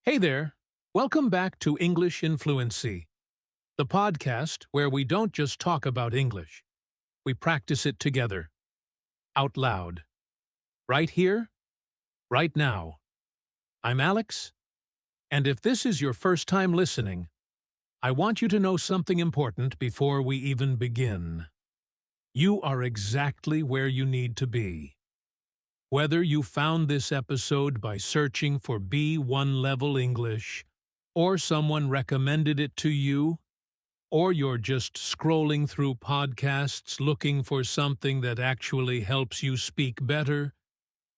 Hey there! Welcome back to English in Fluency, the podcast where we don't just talk about English, we practice it together, out loud. Right here, right now. I'm Alex, and if this is your first time listening, I want you to know something important before we even begin. You are exactly where you need to be. Whether you found this episode by searching for B1 level English, or someone recommended it to you, or you're just scrolling through podcasts looking for something that actually helps you speak better,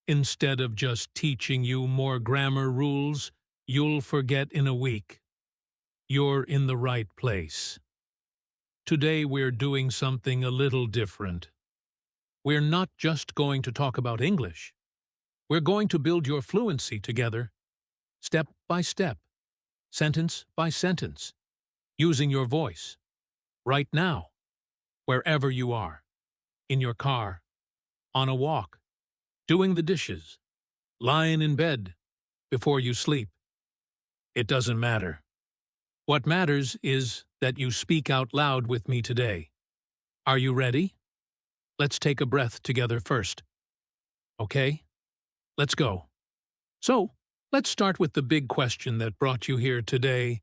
instead of just teaching you more grammar rules you'll forget in a week, you're in the right place. Today we're doing something a little different. We're not just going to talk about English. We're going to build your fluency together, step by step, sentence by sentence, using your voice, right now, wherever you are, in your car, on a walk, doing the dishes, lying in bed, before you sleep. It doesn't matter. What matters is that you speak out loud with me today. Are you ready? Let's take a breath together first. Okay? Let's go. So, let's start with the big question that brought you here today.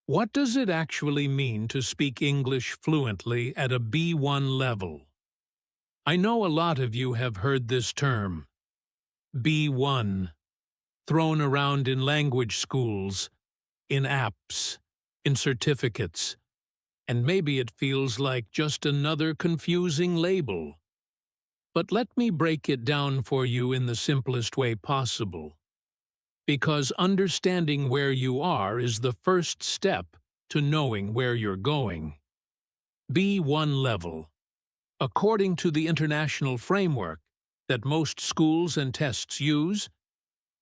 What does it actually mean to speak English fluently at a B1 level? I know a lot of you have heard this term, B1, thrown around in language schools, in apps, in certificates, and maybe it feels like just another confusing label. But let me break it down for you in the simplest way possible. Because understanding where you are is the first step to knowing where you're going. B1 level, according to the international framework that most schools and tests use,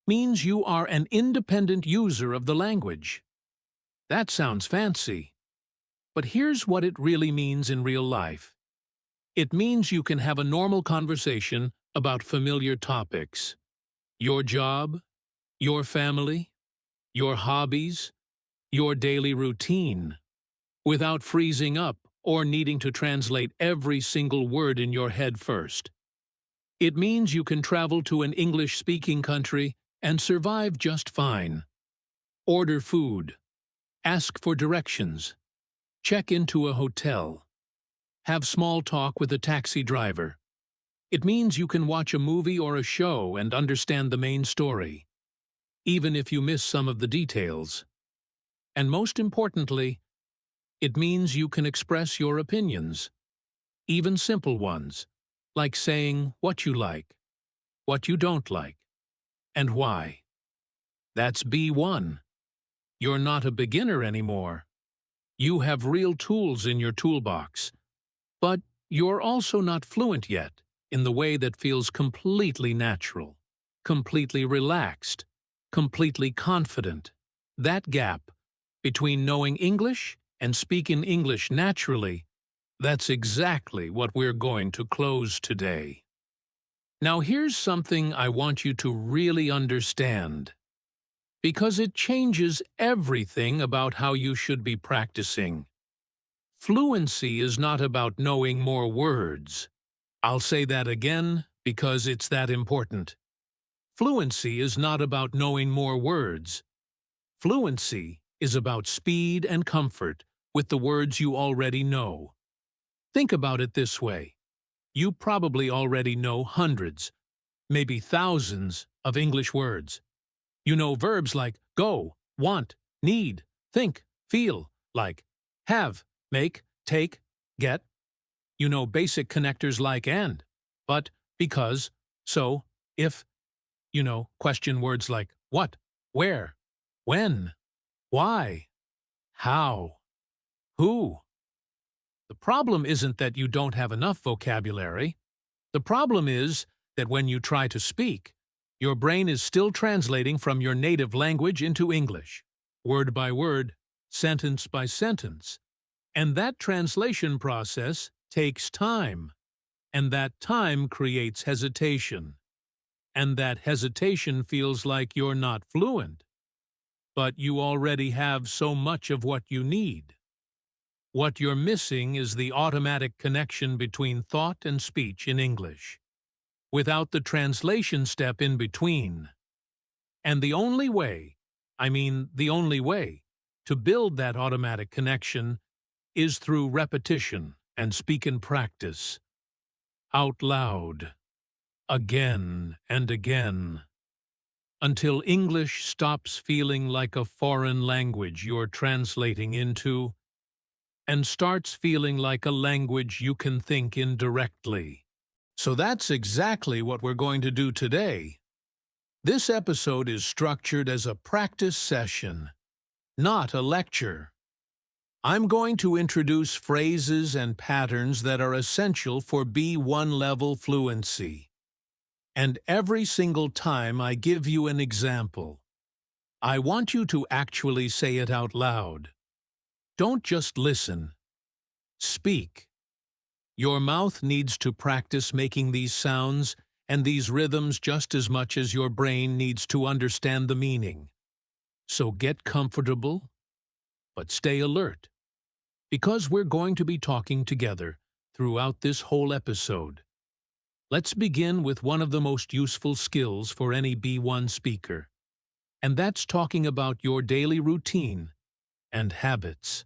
means you are an independent user of the language. That sounds fancy, but here's what it really means in real life. It means you can have a normal conversation about familiar topics. Your job, your family, your hobbies, your daily routine, without freezing up or needing to translate every single word in your head first. It means you can travel to an English-speaking country and survive just fine. Order food, ask for directions, check into a hotel, have small talk with a taxi driver. It means you can watch a movie or a show and understand the main story, even if you miss some of the details. And most importantly, it means you can express your opinions, even simple ones, like saying what you like, what you don't like, and why. That's B1. You're not a beginner anymore. You have real tools in your toolbox, but you're also not fluent yet in the way that feels completely natural, completely relaxed, completely confident. That gap between knowing English and speaking English naturally, that's exactly what we're going to close today. Now here's something I want you to really understand, because it changes everything about how you should be practicing. Fluency is not about knowing more words. I'll say that again because it's that important. Fluency is not about knowing more words. Fluency is about speed and comfort with the words you already know. Think about it this way. You probably already know hundreds, maybe thousands of English words. You know verbs like go, want, need, think, feel, like have, make, take, get. You know basic connectors like and, but, because, so, if. You know question words like what, where, when, why, how, who. The problem isn't that you don't have enough vocabulary. The problem is that when you try to speak, your brain is still translating from your native language into English, word by word, sentence by sentence. And that translation process takes time, and that time creates hesitation. And that hesitation feels like you're not fluent. but you already have so much of what you need. What you're missing is the automatic connection between thought and speech in English, without the translation step in between. And the only way, to build that automatic connection is through repetition and speak in practice, out loud, again and again, until English stops feeling like a foreign language you're translating into and starts feeling like a language you can think in directly. So that's exactly what we're going to do today. This episode is structured as a practice session, not a lecture. I'm going to introduce phrases and patterns that are essential for B1 level fluency. And every single time I give you an example, I want you to actually say it out loud. Don't just listen. Speak. Your mouth needs to practice making these sounds and these rhythms just as much as your brain needs to understand the meaning. So get comfortable, but stay alert, because we're going to be talking together throughout this whole episode. Let's begin with one of the most useful skills for any B1 speaker, and that's talking about your daily routine and habits.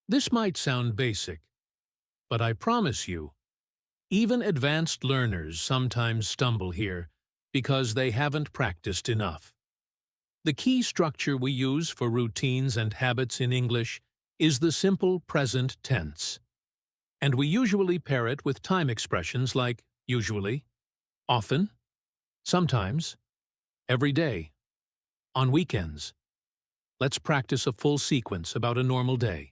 This might sound basic, but I promise you, even advanced learners sometimes stumble here because they haven't practiced enough. The key structure we use for routines and habits in English is the simple present tense, and we usually pair it with time expressions like usually, often, sometimes, every day, on weekends. Let's practice a full sequence about a normal day.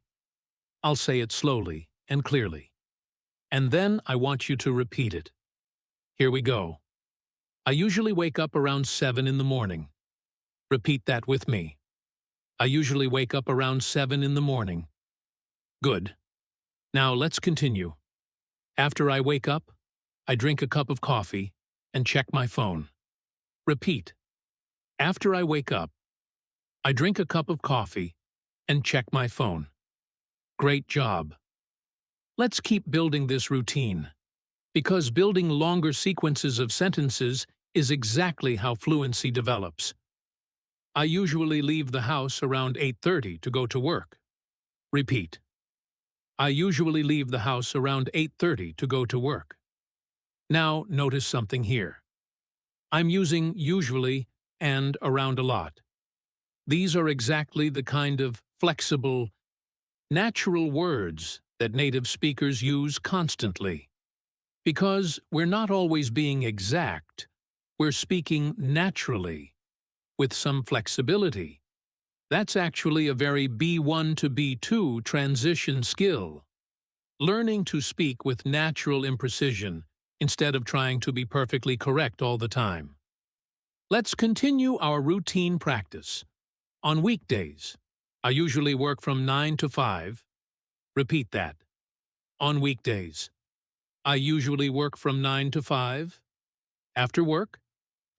I'll say it slowly and clearly, and then I want you to repeat it. Here we go. I usually wake up around 7 in the morning. Repeat that with me. I usually wake up around 7 in the morning. Good. Now let's continue. After I wake up, I drink a cup of coffee and check my phone. Repeat. After I wake up, I drink a cup of coffee and check my phone. Great job. Let's keep building this routine, because building longer sequences of sentences is exactly how fluency develops. I usually leave the house around 8:30 to go to work. Repeat. I usually leave the house around 8:30 to go to work. Now notice something here. I'm using usually and around a lot. These are exactly the kind of flexible, natural words that native speakers use constantly. Because we're not always being exact, we're speaking naturally, with some flexibility. That's actually a very B1 to B2 transition skill. Learning to speak with natural imprecision instead of trying to be perfectly correct all the time. Let's continue our routine practice. On weekdays, I usually work from 9 to 5. Repeat that. On weekdays, I usually work from 9 to 5. After work,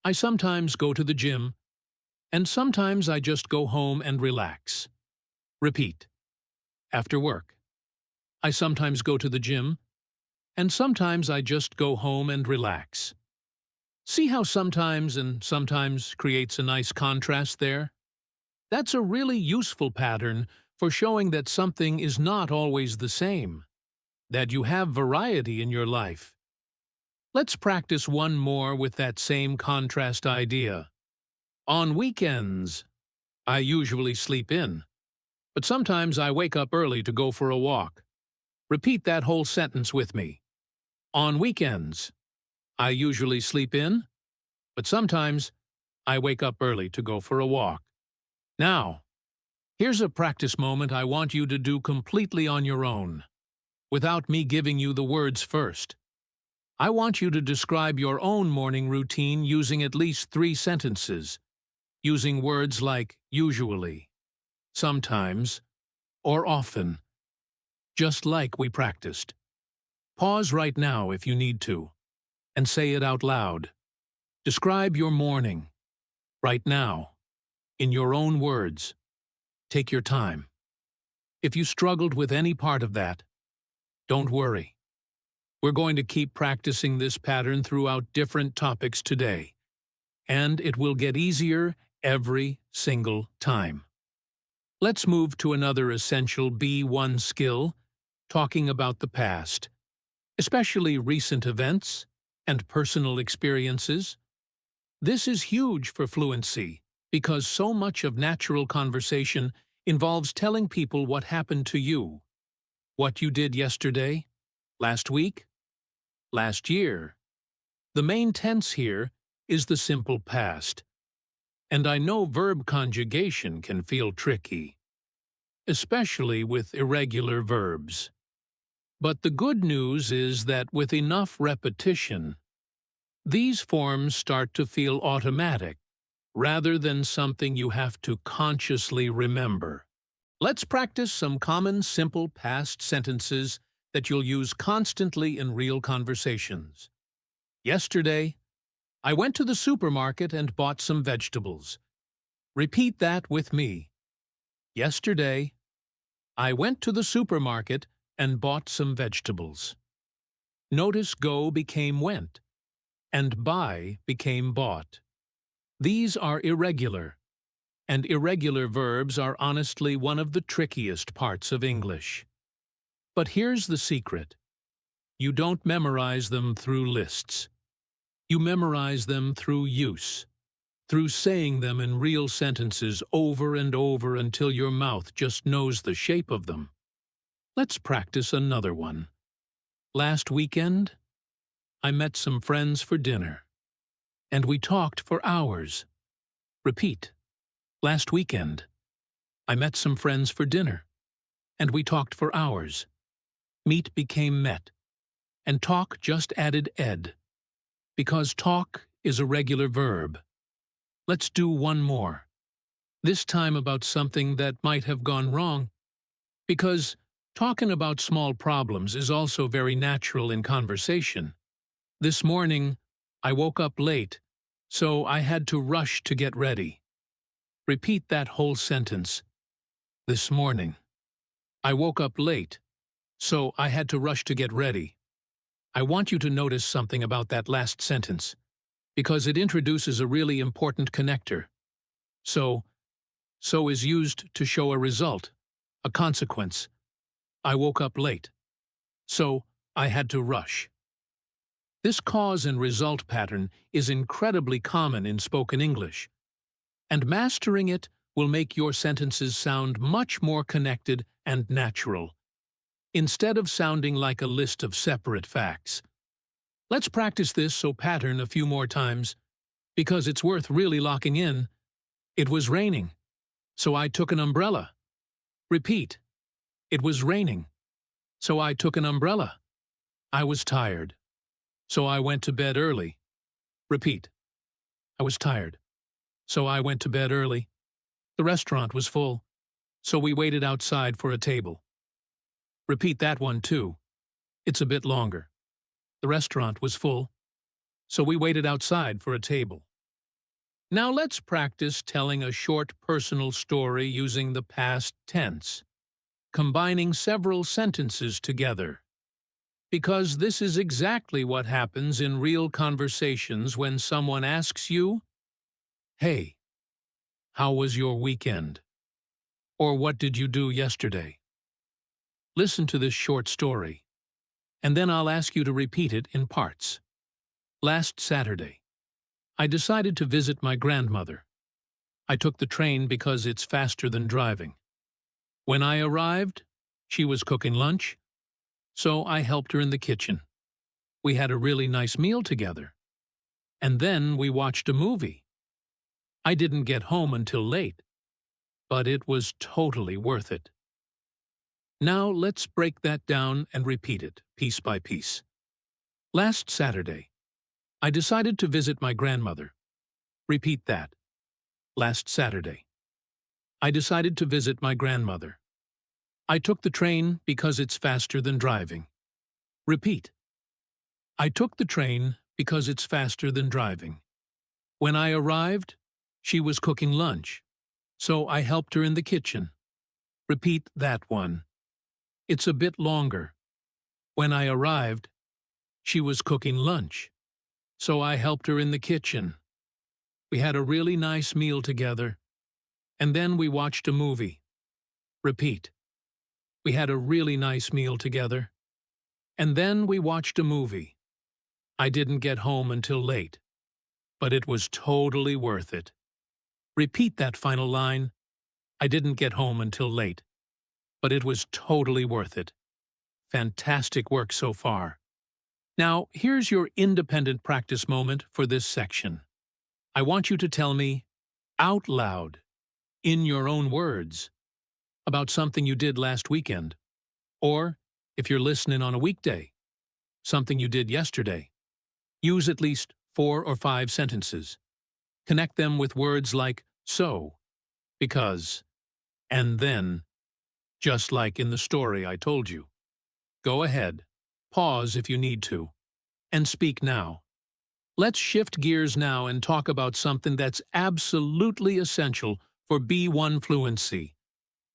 I sometimes go to the gym, and sometimes I just go home and relax. Repeat. After work, I sometimes go to the gym, and sometimes I just go home and relax. See how sometimes and sometimes creates a nice contrast there? That's a really useful pattern for showing that something is not always the same, that you have variety in your life. Let's practice one more with that same contrast idea. On weekends, I usually sleep in, but sometimes I wake up early to go for a walk. Repeat that whole sentence with me. On weekends, I usually sleep in, but sometimes I wake up early to go for a walk. Now, here's a practice moment I want you to do completely on your own, without me giving you the words first. I want you to describe your own morning routine using at least 3 sentences, using words like usually, sometimes, or often, just like we practiced. Pause right now if you need to, and say it out loud. Describe your morning, right now. in your own words. Take your time. If you struggled with any part of that, don't worry. We're going to keep practicing this pattern throughout different topics today, and it will get easier every single time. Let's move to another essential B1 skill, talking about the past, especially recent events and personal experiences. This is huge for fluency because so much of natural conversation involves telling people what happened to you, what you did yesterday, last week, last year. The main tense here is the simple past. And I know verb conjugation can feel tricky, especially with irregular verbs. But the good news is that with enough repetition, these forms start to feel automatic, rather than something you have to consciously remember. Let's practice some common simple past sentences that you'll use constantly in real conversations. Yesterday, I went to the supermarket and bought some vegetables. Repeat that with me. Yesterday, I went to the supermarket and bought some vegetables. Notice go became went, and buy became bought. These are irregular, and irregular verbs are honestly one of the trickiest parts of English. But here's the secret. You don't memorize them through lists. You memorize them through use, through saying them in real sentences over and over until your mouth just knows the shape of them. Let's practice another one. Last weekend, I met some friends for dinner, and we talked for hours. Repeat. Last weekend, I met some friends for dinner, and we talked for hours. Meet became met, and talk just added ed, because talk is a regular verb. Let's do one more, this time about something that might have gone wrong, because talking about small problems is also very natural in conversation. This morning, I woke up late, so I had to rush to get ready. Repeat that whole sentence. This morning, I woke up late, so I had to rush to get ready. I want you to notice something about that last sentence, because it introduces a really important connector. So is used to show a result, a consequence. I woke up late, so I had to rush. This cause and result pattern is incredibly common in spoken English, and mastering it will make your sentences sound much more connected and natural, instead of sounding like a list of separate facts. Let's practice this pattern a few more times, because it's worth really locking in. It was raining, so I took an umbrella. Repeat. It was raining, so I took an umbrella. I was tired, so I went to bed early. Repeat. I was tired, so I went to bed early. The restaurant was full, so we waited outside for a table. Repeat that one too. It's a bit longer. The restaurant was full, so we waited outside for a table. Now let's practice telling a short personal story using the past tense, combining several sentences together. Because this is exactly what happens in real conversations when someone asks you, "Hey, how was your weekend?" Or "What did you do yesterday?" Listen to this short story, and then I'll ask you to repeat it in parts. Last Saturday, I decided to visit my grandmother. I took the train because it's faster than driving. When I arrived, she was cooking lunch, so I helped her in the kitchen. We had a really nice meal together. And then we watched a movie. I didn't get home until late, but it was totally worth it. Now let's break that down and repeat it, piece by piece. Last Saturday, I decided to visit my grandmother. Repeat that. Last Saturday, I decided to visit my grandmother. I took the train because it's faster than driving. Repeat. I took the train because it's faster than driving. When I arrived, she was cooking lunch, So I helped her in the kitchen. Repeat that one. It's a bit longer. When I arrived, she was cooking lunch. So I helped her in the kitchen. We had a really nice meal together. And then we watched a movie. Repeat. We had a really nice meal together. And then we watched a movie. I didn't get home until late, but it was totally worth it. Repeat that final line. I didn't get home until late, but it was totally worth it. Fantastic work so far. Now, here's your independent practice moment for this section. I want you to tell me, out loud, in your own words, about something you did last weekend, or, if you're listening on a weekday, something you did yesterday. Use at least 4 or 5 sentences. Connect them with words like so, because, and then, just like in the story I told you. Go ahead, pause if you need to, and speak now. Let's shift gears now and talk about something that's absolutely essential for B1 fluency,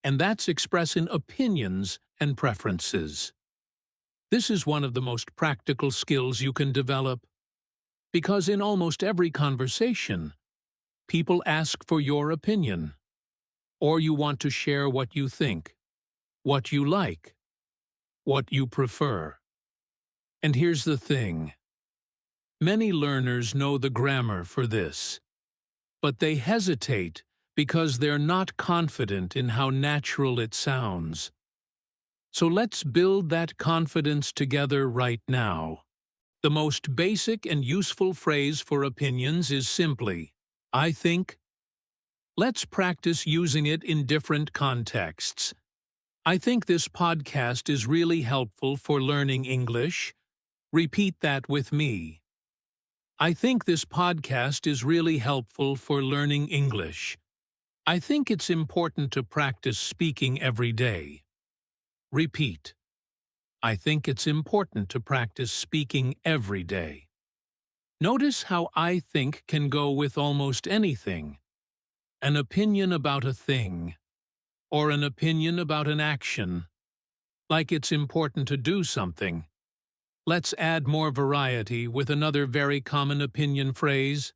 and that's expressing opinions and preferences. This is one of the most practical skills you can develop, because in almost every conversation, people ask for your opinion, or you want to share what you think, what you like, what you prefer. And here's the thing. Many learners know the grammar for this, but they hesitate because they're not confident in how natural it sounds. So let's build that confidence together right now. The most basic and useful phrase for opinions is simply, I think. Let's practice using it in different contexts. I think this podcast is really helpful for learning English. Repeat that with me. I think this podcast is really helpful for learning English. I think it's important to practice speaking every day. Repeat. I think it's important to practice speaking every day. Notice how I think can go with almost anything. An opinion about a thing, or an opinion about an action, like it's important to do something. Let's add more variety with another very common opinion phrase.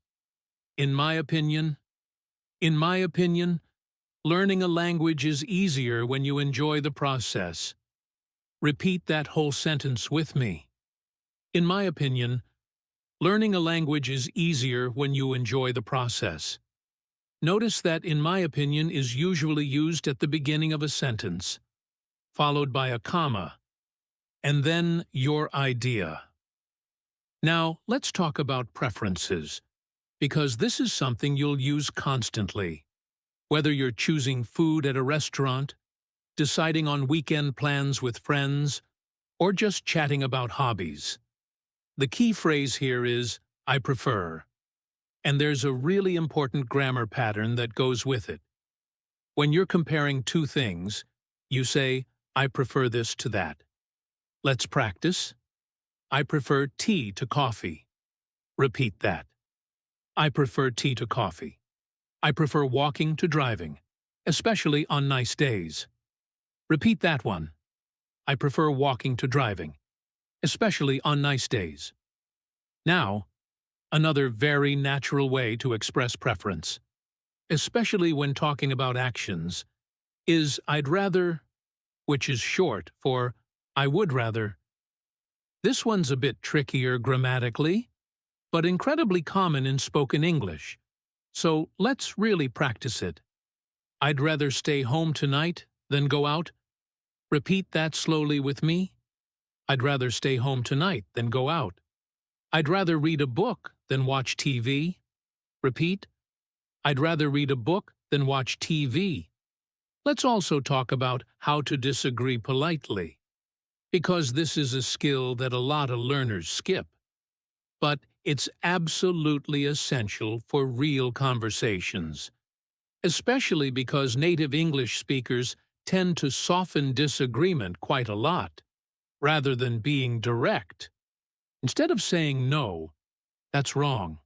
In my opinion. In my opinion, learning a language is easier when you enjoy the process. Repeat that whole sentence with me. In my opinion, learning a language is easier when you enjoy the process. Notice that in my opinion is usually used at the beginning of a sentence, followed by a comma, and then your idea. Now, let's talk about preferences, because this is something you'll use constantly. Whether you're choosing food at a restaurant, deciding on weekend plans with friends, or just chatting about hobbies. The key phrase here is, I prefer. And there's a really important grammar pattern that goes with it. When you're comparing two things, you say, I prefer this to that. Let's practice. I prefer tea to coffee. Repeat that. I prefer tea to coffee. I prefer walking to driving, especially on nice days. Repeat that one. I prefer walking to driving, especially on nice days. Now, another very natural way to express preference, especially when talking about actions, is I'd rather, which is short for I would rather. This one's a bit trickier grammatically, but incredibly common in spoken English, so let's really practice it. I'd rather stay home tonight than go out. Repeat that slowly with me. I'd rather stay home tonight than go out. I'd rather read a book than watch TV. Repeat. I'd rather read a book than watch TV. Let's also talk about how to disagree politely, because this is a skill that a lot of learners skip. But it's absolutely essential for real conversations, especially because native English speakers tend to soften disagreement quite a lot, rather than being direct. Instead of saying no, that's wrong,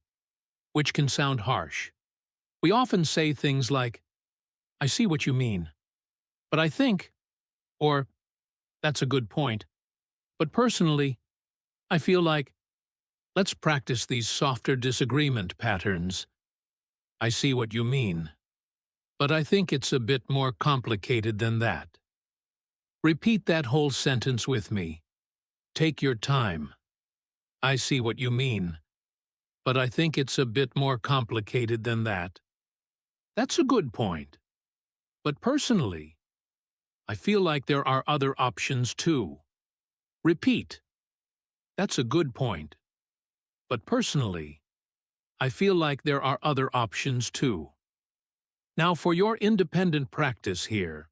which can sound harsh. We often say things like, I see what you mean. But I think, or that's a good point. But personally, I feel like let's practice these softer disagreement patterns. I see what you mean. But I think it's a bit more complicated than that. Repeat that whole sentence with me. Take your time. I see what you mean. But I think it's a bit more complicated than that. That's a good point. But personally, I feel like there are other options too. Repeat. That's a good point. But personally, I feel like there are other options too. Now for your independent practice here,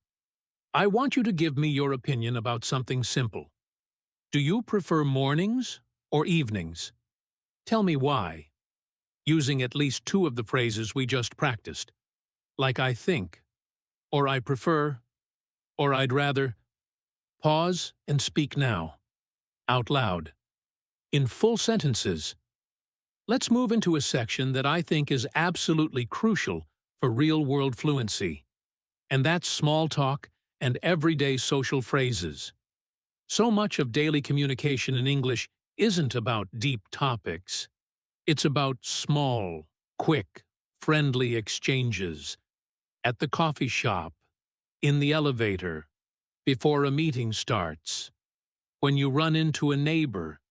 I want you to give me your opinion about something simple. Do you prefer mornings or evenings? Tell me why, using at least two of the phrases we just practiced, like I think, or I prefer, or I'd rather. Pause and speak now, out loud, in full sentences. Let's move into a section that I think is absolutely crucial for real-world fluency, and that's small talk and everyday social phrases. So much of daily communication in English isn't about deep topics. It's about small, quick, friendly exchanges at the coffee shop, in the elevator, before a meeting starts, when you run into a neighbor.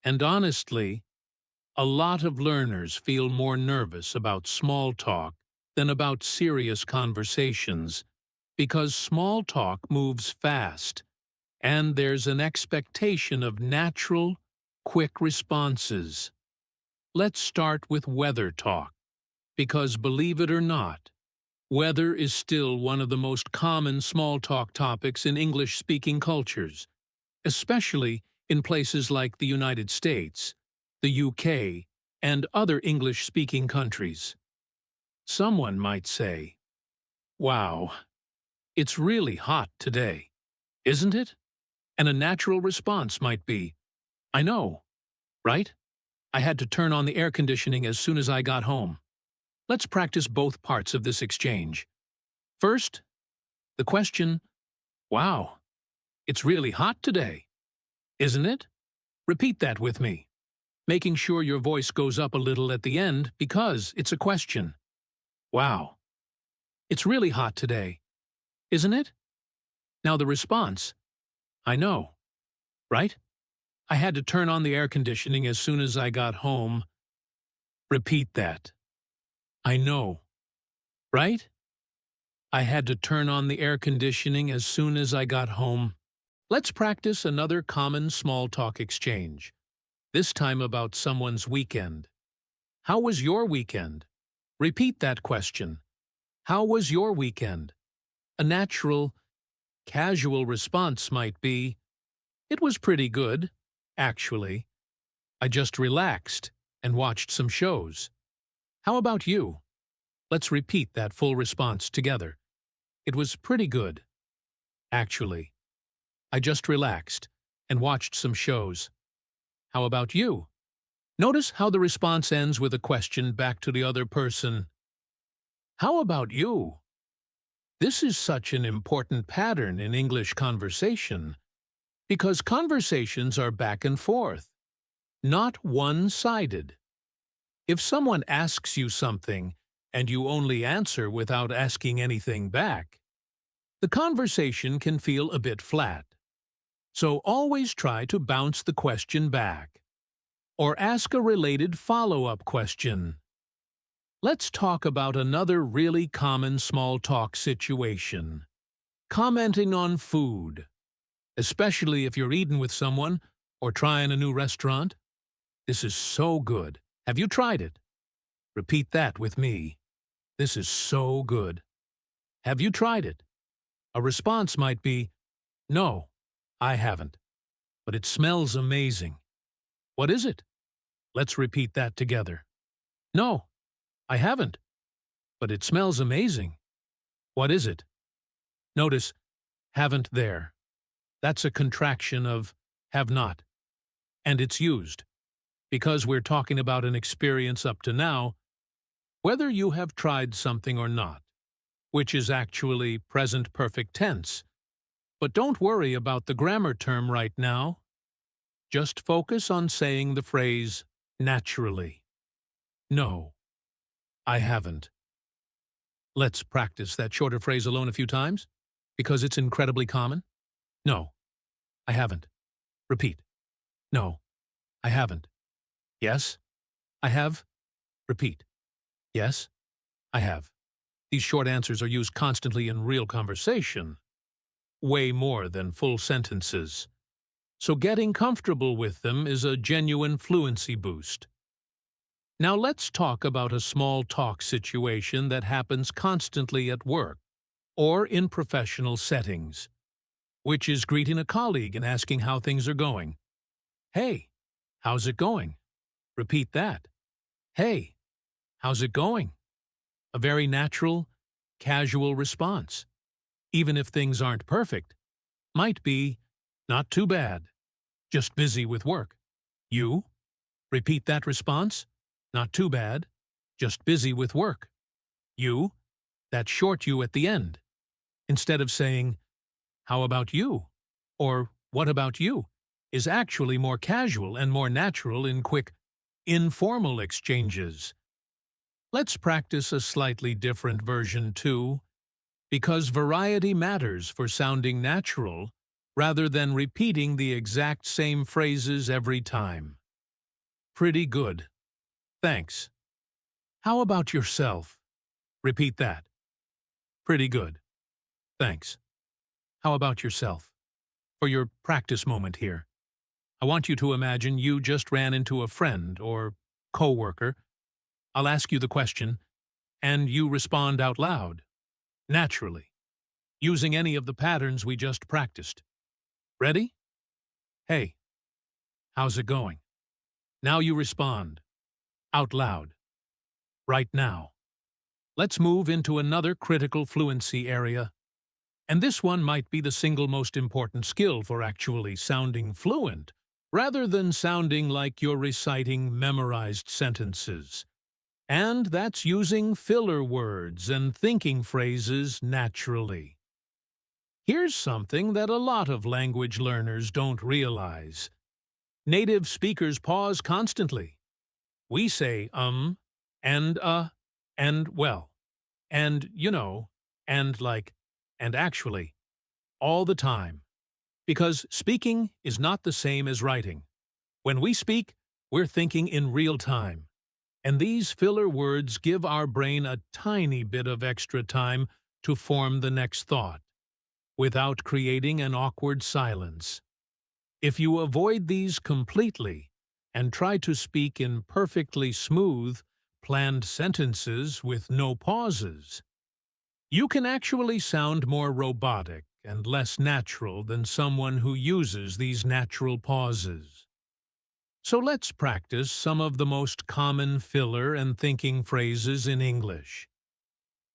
And honestly, a lot of learners feel more nervous about small talk than about serious conversations, because small talk moves fast, and there's an expectation of natural, quick responses. Let's start with weather talk, because believe it or not, weather is still one of the most common small talk topics in English-speaking cultures, especially in places like the United States, the UK, and other English-speaking countries. Someone might say, "Wow, it's really hot today, isn't it?" And a natural response might be, "I know, right? I had to turn on the air conditioning as soon as I got home." Let's practice both parts of this exchange. First, the question, "Wow, it's really hot today, isn't it?" Repeat that with me, making sure your voice goes up a little at the end because it's a question. Wow, it's really hot today, isn't it? Now the response, "I know, right? I had to turn on the air conditioning as soon as I got home." Repeat that. "I know, right? I had to turn on the air conditioning as soon as I got home." Let's practice another common small talk exchange, this time about someone's weekend. How was your weekend? Repeat that question. How was your weekend? A natural, casual response might be, "It was pretty good, actually. I just relaxed and watched some shows." How about you? Let's repeat that full response together. "It was pretty good, actually. I just relaxed and watched some shows." How about you? Notice how the response ends with a question back to the other person. How about you? This is such an important pattern in English conversation because conversations are back and forth, not one-sided. If someone asks you something and you only answer without asking anything back, the conversation can feel a bit flat. So always try to bounce the question back, or ask a related follow-up question. Let's talk about another really common small talk situation. Commenting on food, especially if you're eating with someone or trying a new restaurant. "This is so good. Have you tried it?" Repeat that with me. "This is so good. Have you tried it?" A response might be, "No, I haven't, but it smells amazing." What is it? Let's repeat that together. "No, I haven't, but it smells amazing." What is it? Notice haven't there. That's a contraction of have not, and it's used because we're talking about an experience up to now, whether you have tried something or not. which is actually present perfect tense. But don't worry about the grammar term right now. Just focus on saying the phrase naturally. No, I haven't. Let's practice that shorter phrase alone a few times, because it's incredibly common. No, I haven't. Repeat. No, I haven't. Yes, I have. Repeat. Yes, I have. These short answers are used constantly in real conversation, way more than full sentences. So getting comfortable with them is a genuine fluency boost. Now let's talk about a small talk situation that happens constantly at work or in professional settings, which is greeting a colleague and asking how things are going. Hey, how's it going? Repeat that. Hey, how's it going? A very natural, casual response, even if things aren't perfect, might be, not too bad, just busy with work. You? Repeat that response. Not too bad, just busy with work. You? That short you at the end. Instead of saying, how about you? Or what about you? Is actually more casual and more natural in quick, informal exchanges. Let's practice a slightly different version too, because variety matters for sounding natural rather than repeating the exact same phrases every time. Pretty good. Thanks. How about yourself? Repeat that. Pretty good. Thanks. How about yourself? For your practice moment here, I want you to imagine you just ran into a friend or coworker. I'll ask you the question, and you respond out loud, naturally, using any of the patterns we just practiced. Ready? Hey, how's it going? Now you respond, out loud, right now. Let's move into another critical fluency area. And this one might be the single most important skill for actually sounding fluent, rather than sounding like you're reciting memorized sentences. And that's using filler words and thinking phrases naturally. Here's something that a lot of language learners don't realize. Native speakers pause constantly. We say and and well, and you know, and like, and actually, all the time. Because speaking is not the same as writing. When we speak, we're thinking in real time. And these filler words give our brain a tiny bit of extra time to form the next thought, without creating an awkward silence. If you avoid these completely and try to speak in perfectly smooth, planned sentences with no pauses, you can actually sound more robotic and less natural than someone who uses these natural pauses. So let's practice some of the most common filler and thinking phrases in English.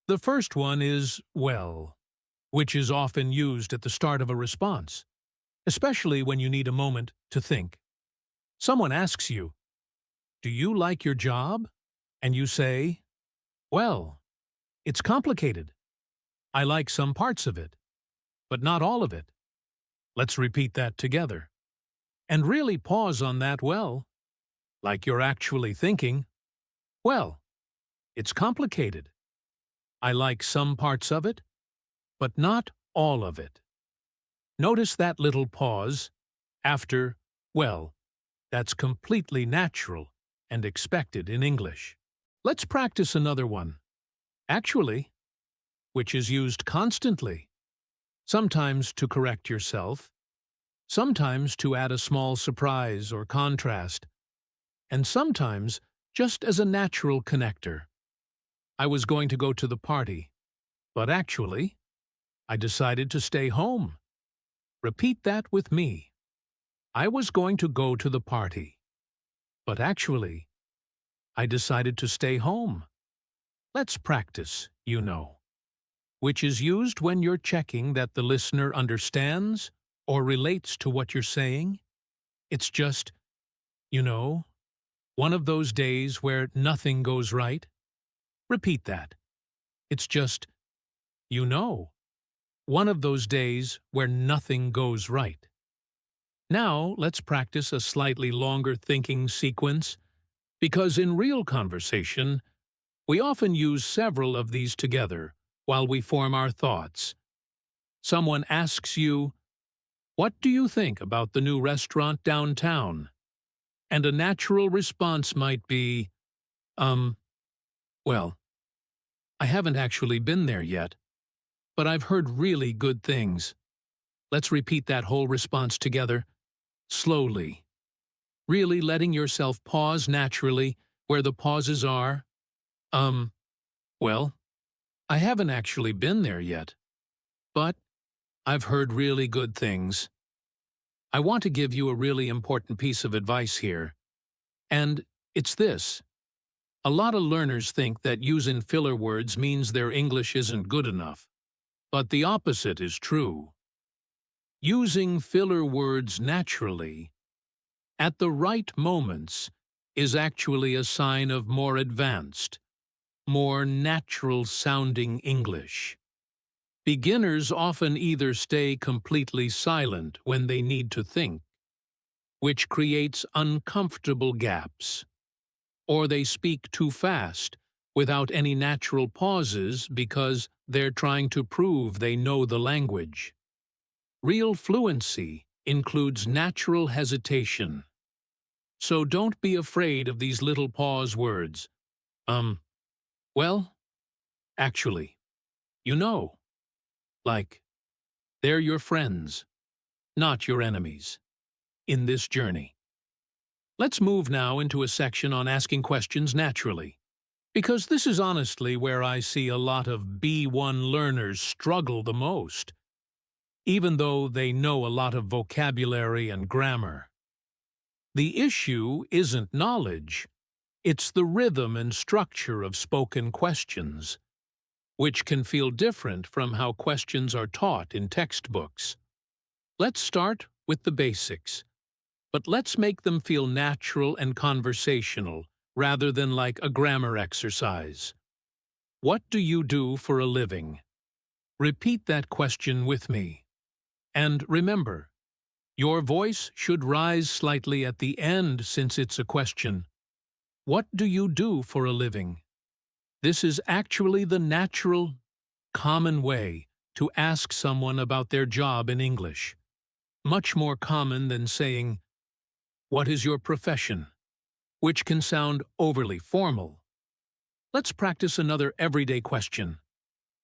The first one is well, which is often used at the start of a response, especially when you need a moment to think. Someone asks you, "Do you like your job?" And you say, "Well, it's complicated. I like some parts of it, but not all of it." Let's repeat that together. And really pause on that well, like you're actually thinking, "Well, it's complicated. I like some parts of it, but not all of it." Notice that little pause after, well, that's completely natural and expected in English. Let's practice another one. Actually, which is used constantly, sometimes to correct yourself, sometimes to add a small surprise or contrast, and sometimes just as a natural connector. I was going to go to the party, but actually, I decided to stay home. Repeat that with me. I was going to go to the party, but actually, I decided to stay home. Let's practice, you know, which is used when you're checking that the listener understands or relates to what you're saying. It's just, you know, one of those days where nothing goes right. Repeat that. It's just, you know. One of those days where nothing goes right. Now, let's practice a slightly longer thinking sequence, because in real conversation, we often use several of these together while we form our thoughts. Someone asks you, "What do you think about the new restaurant downtown?" And a natural response might be, well, I haven't actually been there yet, but I've heard really good things. Let's repeat that whole response together, slowly, really letting yourself pause naturally where the pauses are. Well, I haven't actually been there yet, but I've heard really good things. I want to give you a really important piece of advice here, and it's this. A lot of learners think that using filler words means their English isn't good enough, but the opposite is true. Using filler words naturally, at the right moments, is actually a sign of more advanced, more natural-sounding English. Beginners often either stay completely silent when they need to think, which creates uncomfortable gaps, or they speak too fast without any natural pauses because they're trying to prove they know the language. Real fluency includes natural hesitation. So don't be afraid of these little pause words. Well, actually, you know. Like, they're your friends, not your enemies, in this journey. Let's move now into a section on asking questions naturally, because this is honestly where I see a lot of B1 learners struggle the most, even though they know a lot of vocabulary and grammar. The issue isn't knowledge, it's the rhythm and structure of spoken questions, which can feel different from how questions are taught in textbooks. Let's start with the basics, but let's make them feel natural and conversational rather than like a grammar exercise. What do you do for a living? Repeat that question with me. And remember, your voice should rise slightly at the end since it's a question. What do you do for a living? This is actually the natural, common way to ask someone about their job in English. Much more common than saying, "What is your profession?" which can sound overly formal. Let's practice another everyday question.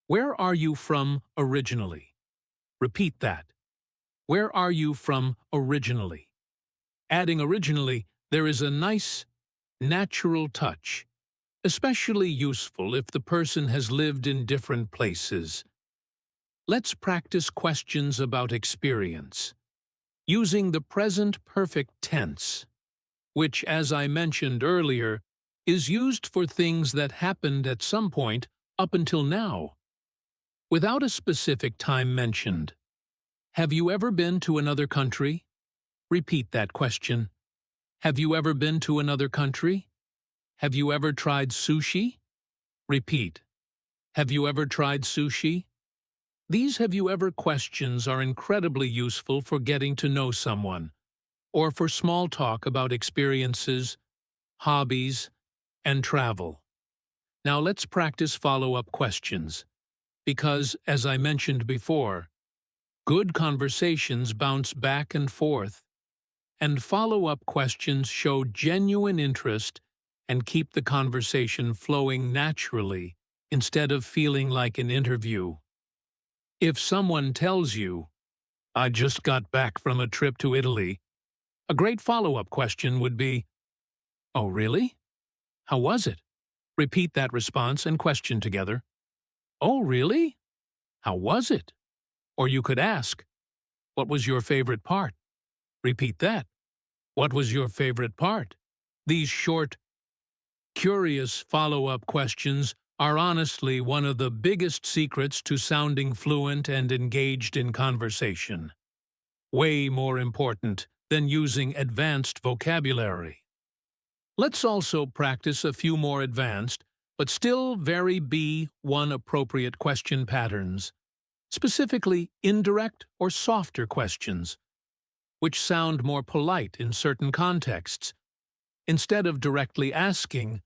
Where are you from originally? Repeat that. Where are you from originally? Adding originally, there is a nice, natural touch, especially useful if the person has lived in different places. Let's practice questions about experience, using the present perfect tense, which, as I mentioned earlier, is used for things that happened at some point up until now, without a specific time mentioned. Have you ever been to another country? Repeat that question. Have you ever been to another country? Have you ever tried sushi? Repeat. Have you ever tried sushi? These have you ever questions are incredibly useful for getting to know someone, or for small talk about experiences, hobbies, and travel. Now let's practice follow-up questions, because, as I mentioned before, good conversations bounce back and forth, and follow-up questions show genuine interest and keep the conversation flowing naturally instead of feeling like an interview. If someone tells you, "I just got back from a trip to Italy," a great follow-up question would be, "Oh, really? How was it?" Repeat that response and question together. "Oh, really? How was it?" Or you could ask, "What was your favorite part?" Repeat that. "What was your favorite part?" These short, curious follow-up questions are honestly one of the biggest secrets to sounding fluent and engaged in conversation. Way more important than using advanced vocabulary. Let's also practice a few more advanced, but still very B1 appropriate question patterns, specifically indirect or softer questions, which sound more polite in certain contexts. Instead of directly asking,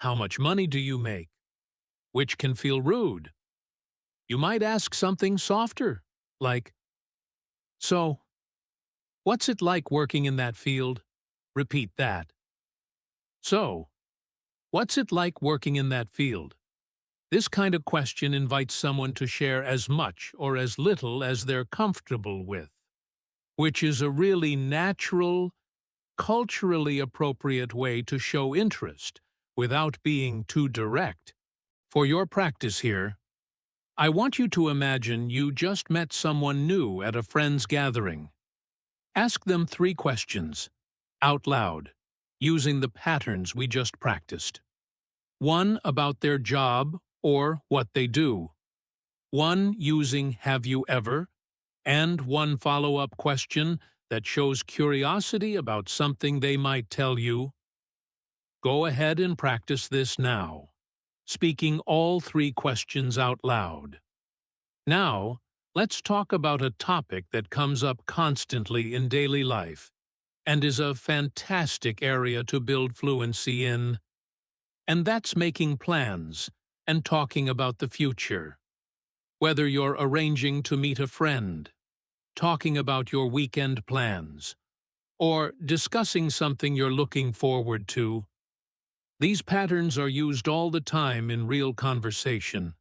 "How much money do you make?" which can feel rude, you might ask something softer, like, "So, what's it like working in that field?" Repeat that. "So, what's it like working in that field?" This kind of question invites someone to share as much or as little as they're comfortable with, which is a really natural, culturally appropriate way to show interest without being too direct. For your practice here, I want you to imagine you just met someone new at a friend's gathering. Ask them 3 questions, out loud, using the patterns we just practiced. 1 about their job or what they do. 1 using "have you ever?" and 1 follow-up question that shows curiosity about something they might tell you. Go ahead and practice this now, speaking all 3 questions out loud. Now, let's talk about a topic that comes up constantly in daily life and is a fantastic area to build fluency in, and that's making plans and talking about the future. Whether you're arranging to meet a friend, talking about your weekend plans, or discussing something you're looking forward to, these patterns are used all the time in real conversation.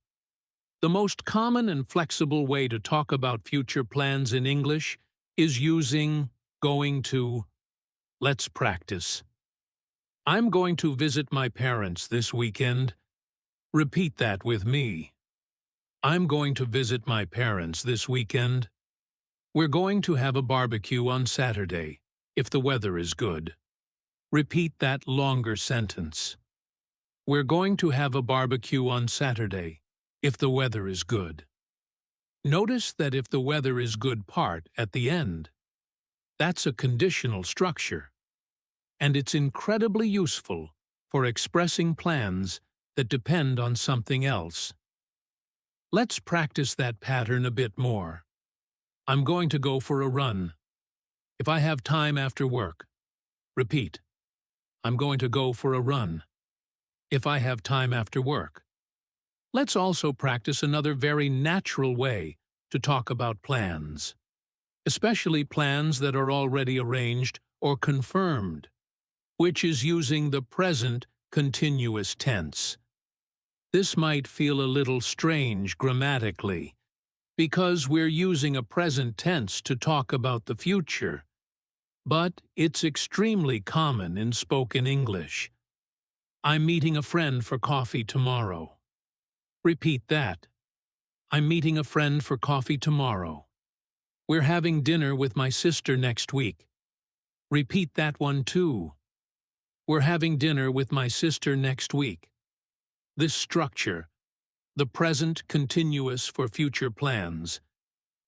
The most common and flexible way to talk about future plans in English is using going to. Let's practice. I'm going to visit my parents this weekend. Repeat that with me. I'm going to visit my parents this weekend. We're going to have a barbecue on Saturday, if the weather is good. Repeat that longer sentence. We're going to have a barbecue on Saturday, if the weather is good. Notice that "if the weather is good" part at the end. That's a conditional structure, and it's incredibly useful for expressing plans that depend on something else. Let's practice that pattern a bit more. I'm going to go for a run. If I have time after work. Repeat. I'm going to go for a run. If I have time after work. Let's also practice another very natural way to talk about plans, especially plans that are already arranged or confirmed, which is using the present continuous tense. This might feel a little strange grammatically, because we're using a present tense to talk about the future, but it's extremely common in spoken English. I'm meeting a friend for coffee tomorrow. Repeat that. I'm meeting a friend for coffee tomorrow. We're having dinner with my sister next week. Repeat that one too. We're having dinner with my sister next week. This structure, the present continuous for future plans,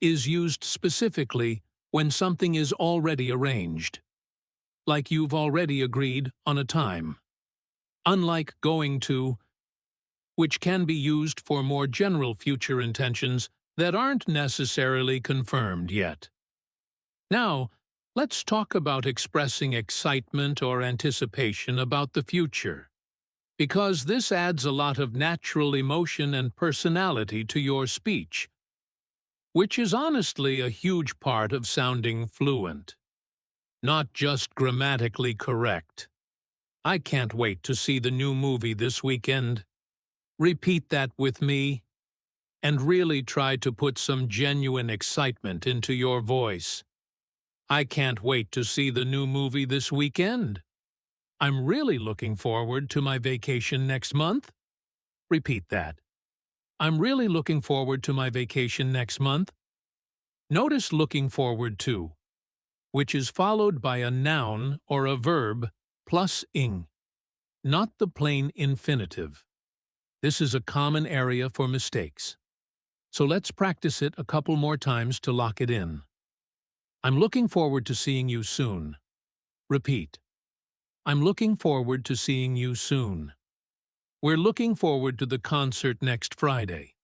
is used specifically when something is already arranged, like you've already agreed on a time. Unlike going to, which can be used for more general future intentions that aren't necessarily confirmed yet. Now, let's talk about expressing excitement or anticipation about the future, because this adds a lot of natural emotion and personality to your speech, which is honestly a huge part of sounding fluent, not just grammatically correct. I can't wait to see the new movie this weekend. Repeat that with me, and really try to put some genuine excitement into your voice. I can't wait to see the new movie this weekend. I'm really looking forward to my vacation next month. Repeat that. I'm really looking forward to my vacation next month. Notice "looking forward to," which is followed by a noun or a verb plus ing, not the plain infinitive. This is a common area for mistakes. So let's practice it a couple more times to lock it in. I'm looking forward to seeing you soon. Repeat. I'm looking forward to seeing you soon. We're looking forward to the concert next Friday.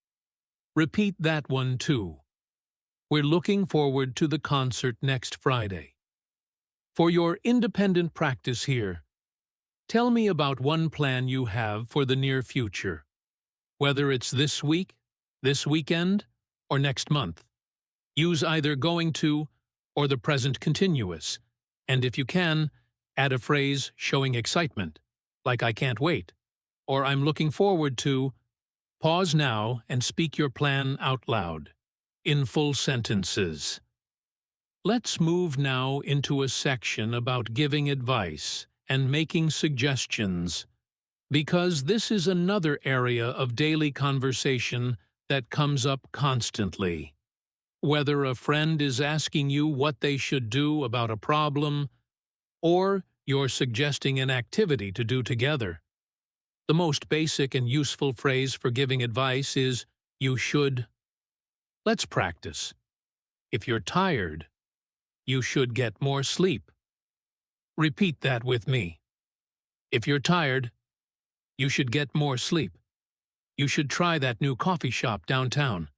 Repeat that one too. We're looking forward to the concert next Friday. For your independent practice here, tell me about one plan you have for the near future, whether it's this week, this weekend, or next month. Use either going to or the present continuous, and if you can, add a phrase showing excitement, like I can't wait, or I'm looking forward to. Pause now and speak your plan out loud, in full sentences. Let's move now into a section about giving advice and making suggestions, because this is another area of daily conversation that comes up constantly. Whether a friend is asking you what they should do about a problem, or you're suggesting an activity to do together. The most basic and useful phrase for giving advice is, you should. Let's practice. If you're tired, you should get more sleep. Repeat that with me. If you're tired, you should get more sleep. You should try that new coffee shop downtown.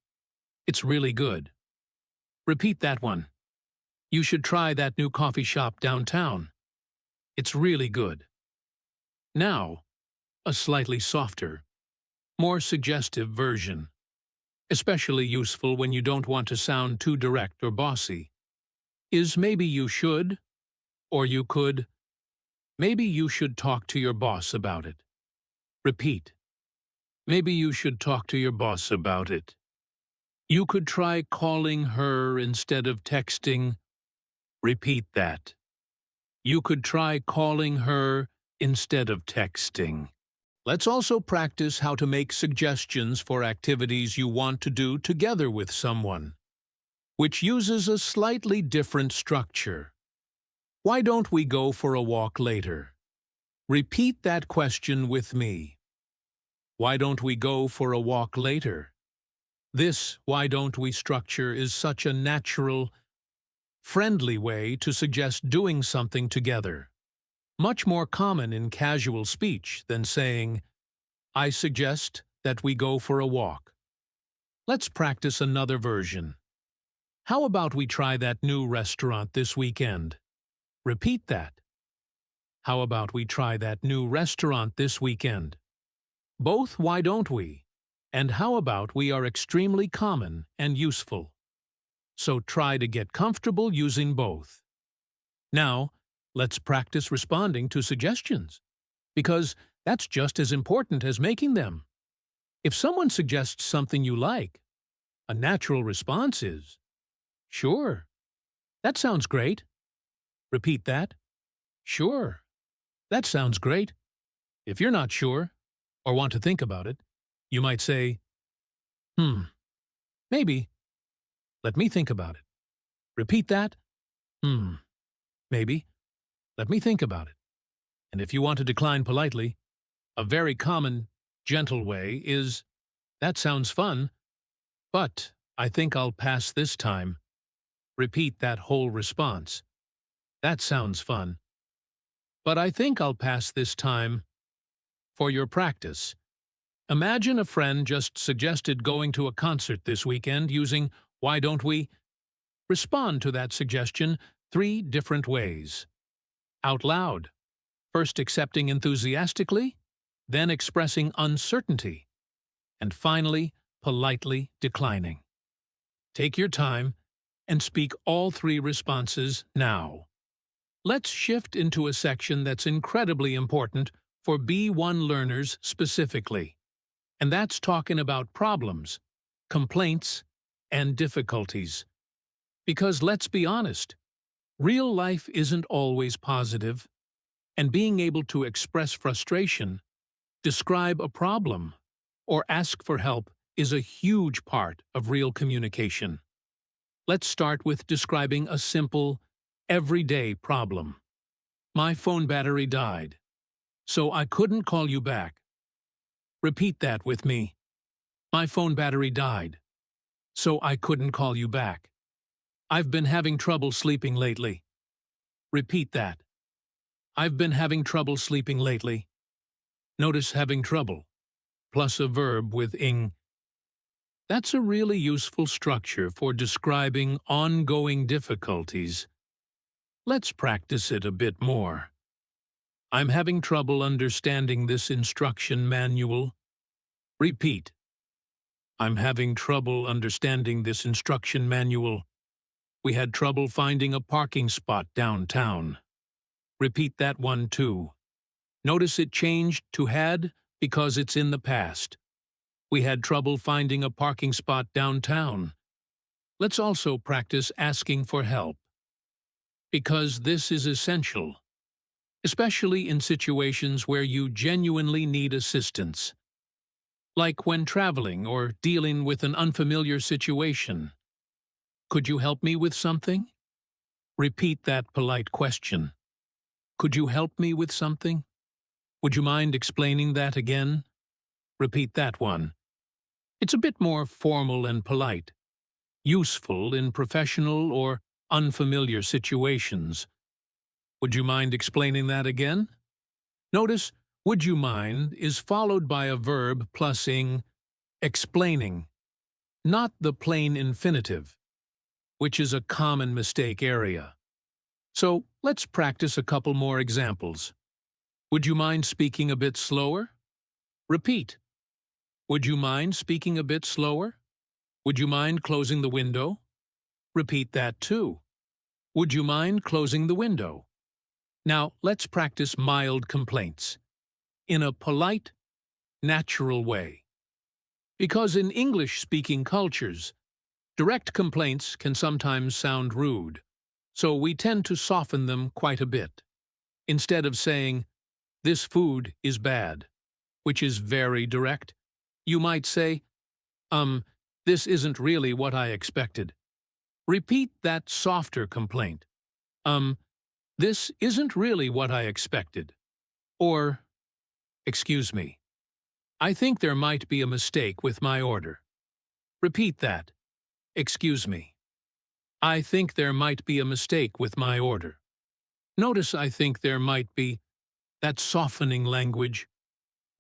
It's really good. Repeat that one. You should try that new coffee shop downtown. It's really good. Now, a slightly softer, more suggestive version, especially useful when you don't want to sound too direct or bossy, is maybe you should, or you could. Maybe you should talk to your boss about it. Repeat. Maybe you should talk to your boss about it. You could try calling her instead of texting. Repeat that. You could try calling her instead of texting. Let's also practice how to make suggestions for activities you want to do together with someone, which uses a slightly different structure. Why don't we go for a walk later? Repeat that question with me. Why don't we go for a walk later? This why don't we structure is such a natural, friendly way to suggest doing something together. Much more common in casual speech than saying, I suggest that we go for a walk. Let's practice another version. How about we try that new restaurant this weekend? Repeat that. How about we try that new restaurant this weekend? Both why don't we? And how about we are extremely common and useful. So try to get comfortable using both. Now, let's practice responding to suggestions, because that's just as important as making them. If someone suggests something you like, a natural response is, sure, that sounds great. Repeat that. Sure, that sounds great. If you're not sure, or want to think about it, you might say, maybe. Let me think about it. Repeat that. Maybe. Let me think about it. And if you want to decline politely, a very common, gentle way is, that sounds fun, but I think I'll pass this time. Repeat that whole response. That sounds fun, but I think I'll pass this time. For your practice, imagine a friend just suggested going to a concert this weekend using why don't we? Respond to that suggestion 3 different ways. Out loud, first accepting enthusiastically, then expressing uncertainty, and finally, politely declining. Take your time and speak all 3 responses now. Let's shift into a section that's incredibly important for B1 learners specifically, and that's talking about problems, complaints, and difficulties. Because let's be honest, real life isn't always positive, and being able to express frustration, describe a problem, or ask for help is a huge part of real communication. Let's start with describing a simple, everyday problem. My phone battery died, so I couldn't call you back. Repeat that with me. My phone battery died, so I couldn't call you back. I've been having trouble sleeping lately. Repeat that. I've been having trouble sleeping lately. Notice having trouble plus a verb with ing. That's a really useful structure for describing ongoing difficulties. Let's practice it a bit more. I'm having trouble understanding this instruction manual. Repeat. I'm having trouble understanding this instruction manual. We had trouble finding a parking spot downtown. Repeat that one too. Notice it changed to had because it's in the past. We had trouble finding a parking spot downtown. Let's also practice asking for help, because this is essential, especially in situations where you genuinely need assistance, like when traveling or dealing with an unfamiliar situation. Could you help me with something? Repeat that polite question. Could you help me with something? Would you mind explaining that again? Repeat that one. It's a bit more formal and polite, useful in professional or unfamiliar situations. Would you mind explaining that again? Notice, would you mind is followed by a verb plus ing, explaining, not the plain infinitive, which is a common mistake area. So let's practice a couple more examples. Would you mind speaking a bit slower? Repeat. Would you mind speaking a bit slower? Would you mind closing the window? Repeat that too. Would you mind closing the window? Now let's practice mild complaints in a polite, natural way. Because in English-speaking cultures, direct complaints can sometimes sound rude, so we tend to soften them quite a bit. Instead of saying, "This food is bad," which is very direct, you might say, "This isn't really what I expected." Repeat that softer complaint. This isn't really what I expected. Or, "Excuse me, I think there might be a mistake with my order." Repeat that. Excuse me. I think there might be a mistake with my order. Notice I think there might be, that softening language.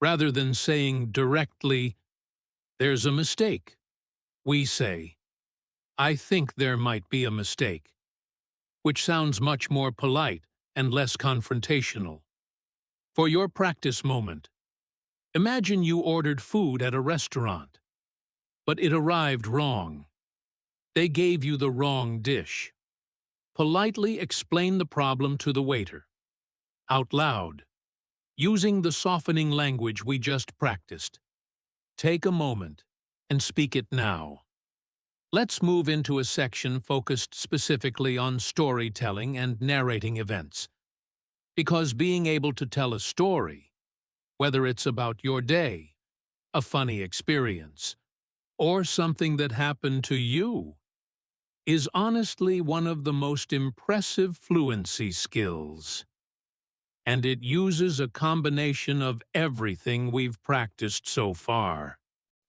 Rather than saying directly, "There's a mistake," we say, "I think there might be a mistake," which sounds much more polite and less confrontational. For your practice moment, imagine you ordered food at a restaurant, but it arrived wrong. They gave you the wrong dish. Politely explain the problem to the waiter, out loud, using the softening language we just practiced. Take a moment and speak it now. Let's move into a section focused specifically on storytelling and narrating events. Because being able to tell a story, whether it's about your day, a funny experience, or something that happened to you, is honestly one of the most impressive fluency skills. And it uses a combination of everything we've practiced so far.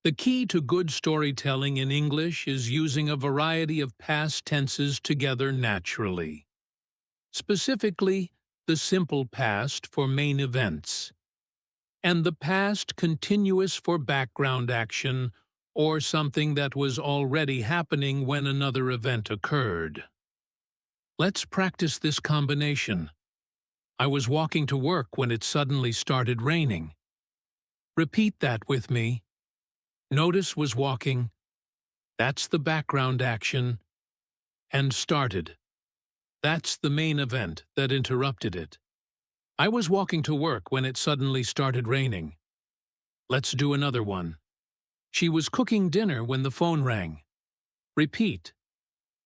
The key to good storytelling in English is using a variety of past tenses together naturally. Specifically, the simple past for main events, and the past continuous for background action or something that was already happening when another event occurred. Let's practice this combination. I was walking to work when it suddenly started raining. Repeat that with me. Notice was walking, that's the background action, and started. That's the main event that interrupted it. I was walking to work when it suddenly started raining. Let's do another one. She was cooking dinner when the phone rang. Repeat.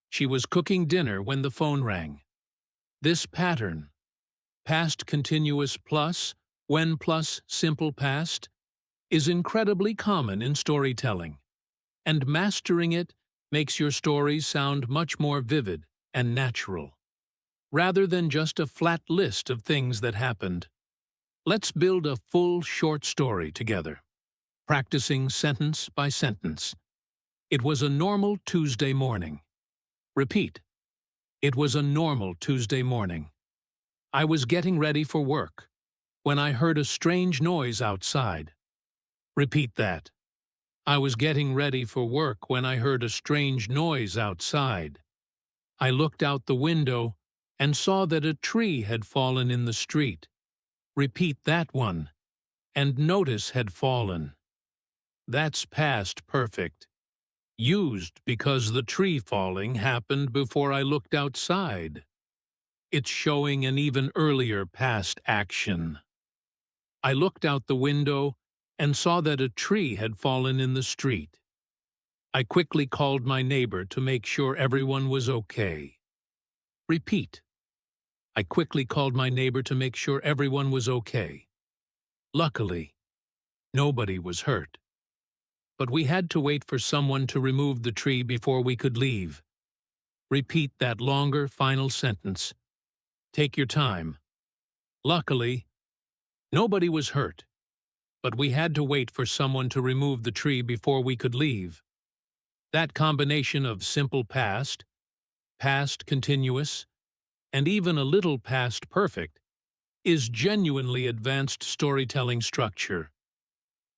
She was cooking dinner when the phone rang. This pattern, past continuous plus, when plus simple past, is incredibly common in storytelling, and mastering it makes your stories sound much more vivid and natural, rather than just a flat list of things that happened. Let's build a full short story together, practicing sentence by sentence. It was a normal Tuesday morning. Repeat. It was a normal Tuesday morning. I was getting ready for work when I heard a strange noise outside. Repeat that. I was getting ready for work when I heard a strange noise outside. I looked out the window and saw that a tree had fallen in the street. Repeat that one. And notice had fallen. That's past perfect. Used because the tree falling happened before I looked outside. It's showing an even earlier past action. I looked out the window and saw that a tree had fallen in the street. I quickly called my neighbor to make sure everyone was okay. Repeat. I quickly called my neighbor to make sure everyone was okay. Luckily, nobody was hurt. But we had to wait for someone to remove the tree before we could leave. Repeat that longer final sentence. Take your time. Luckily, nobody was hurt. But we had to wait for someone to remove the tree before we could leave. That combination of simple past, past continuous, and even a little past perfect is genuinely advanced storytelling structure.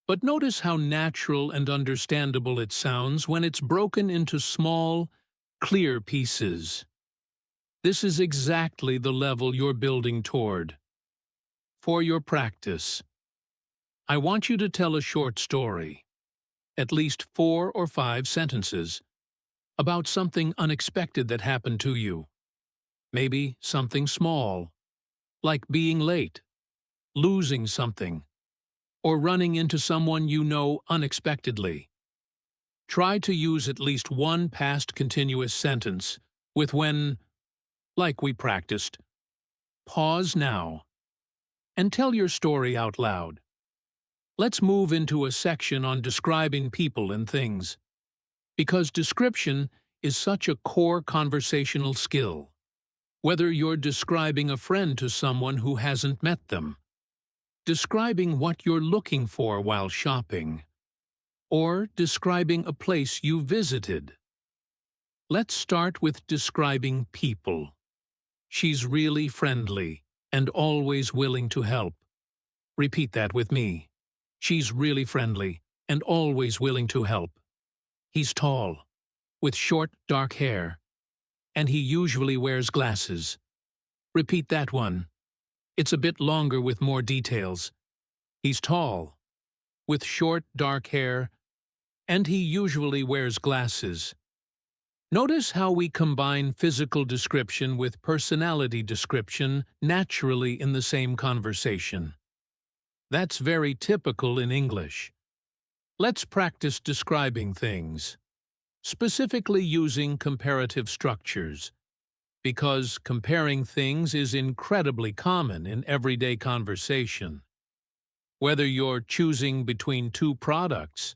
But notice how natural and understandable it sounds when it's broken into small, clear pieces. This is exactly the level you're building toward. For your practice, I want you to tell a short story, at least 4 or 5 sentences, about something unexpected that happened to you. Maybe something small, like being late, losing something, or running into someone you know unexpectedly. Try to use at least one past continuous sentence with when, like we practiced. Pause now and tell your story out loud. Let's move into a section on describing people and things, because description is such a core conversational skill. Whether you're describing a friend to someone who hasn't met them, describing what you're looking for while shopping, or describing a place you visited. Let's start with describing people. She's really friendly and always willing to help. Repeat that with me. She's really friendly and always willing to help. He's tall, with short, dark hair, and he usually wears glasses. Repeat that one. It's a bit longer with more details. He's tall, with short, dark hair, and he usually wears glasses. Notice how we combine physical description with personality description naturally in the same conversation. That's very typical in English. Let's practice describing things, specifically using comparative structures, because comparing things is incredibly common in everyday conversation. Whether you're choosing between 2 products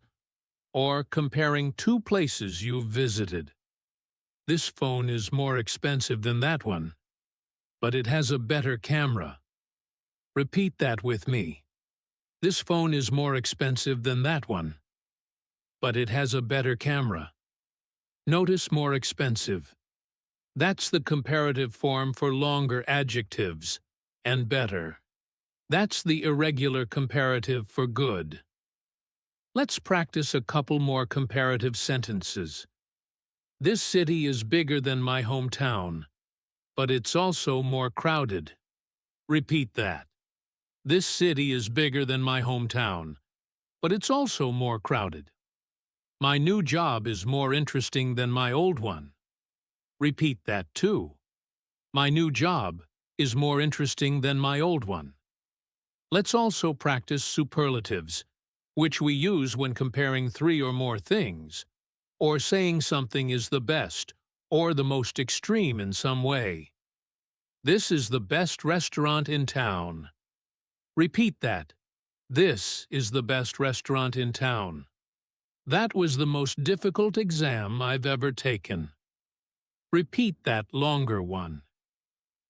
or comparing 2 places you've visited. This phone is more expensive than that one, but it has a better camera. Repeat that with me. This phone is more expensive than that one, but it has a better camera. Notice more expensive. That's the comparative form for longer adjectives, and better. That's the irregular comparative for good. Let's practice a couple more comparative sentences. This city is bigger than my hometown, but it's also more crowded. Repeat that. This city is bigger than my hometown, but it's also more crowded. My new job is more interesting than my old one. Repeat that too. My new job is more interesting than my old one. Let's also practice superlatives, which we use when comparing 3 or more things, or saying something is the best or the most extreme in some way. This is the best restaurant in town. Repeat that. This is the best restaurant in town. That was the most difficult exam I've ever taken. Repeat that longer one.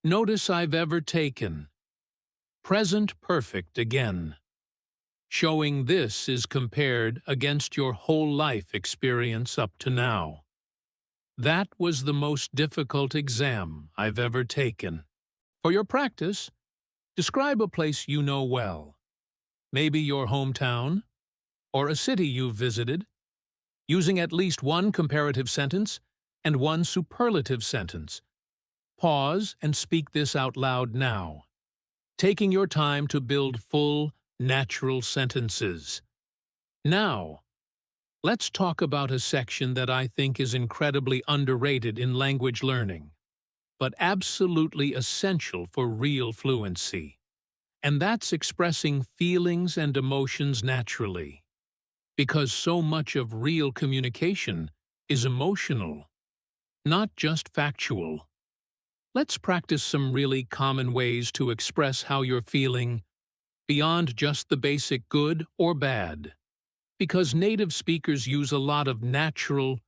Notice I've ever taken. Present perfect again. Showing this is compared against your whole life experience up to now. That was the most difficult exam I've ever taken. For your practice, describe a place you know well. Maybe your hometown, or a city you've visited, using at least one comparative sentence and one superlative sentence. Pause and speak this out loud now, taking your time to build full, natural sentences. Now, let's talk about a section that I think is incredibly underrated in language learning, but absolutely essential for real fluency. And that's expressing feelings and emotions naturally, because so much of real communication is emotional, not just factual. Let's practice some really common ways to express how you're feeling beyond just the basic good or bad, because native speakers use a lot of natural,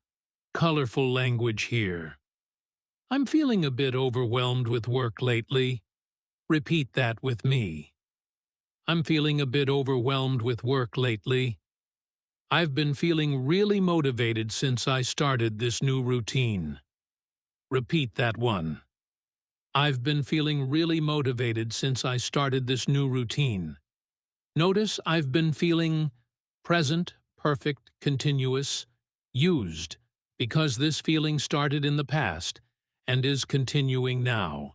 colorful language here. I'm feeling a bit overwhelmed with work lately. Repeat that with me. I'm feeling a bit overwhelmed with work lately. I've been feeling really motivated since I started this new routine. Repeat that one. I've been feeling really motivated since I started this new routine. Notice I've been feeling present, perfect, continuous, used, because this feeling started in the past and is continuing now,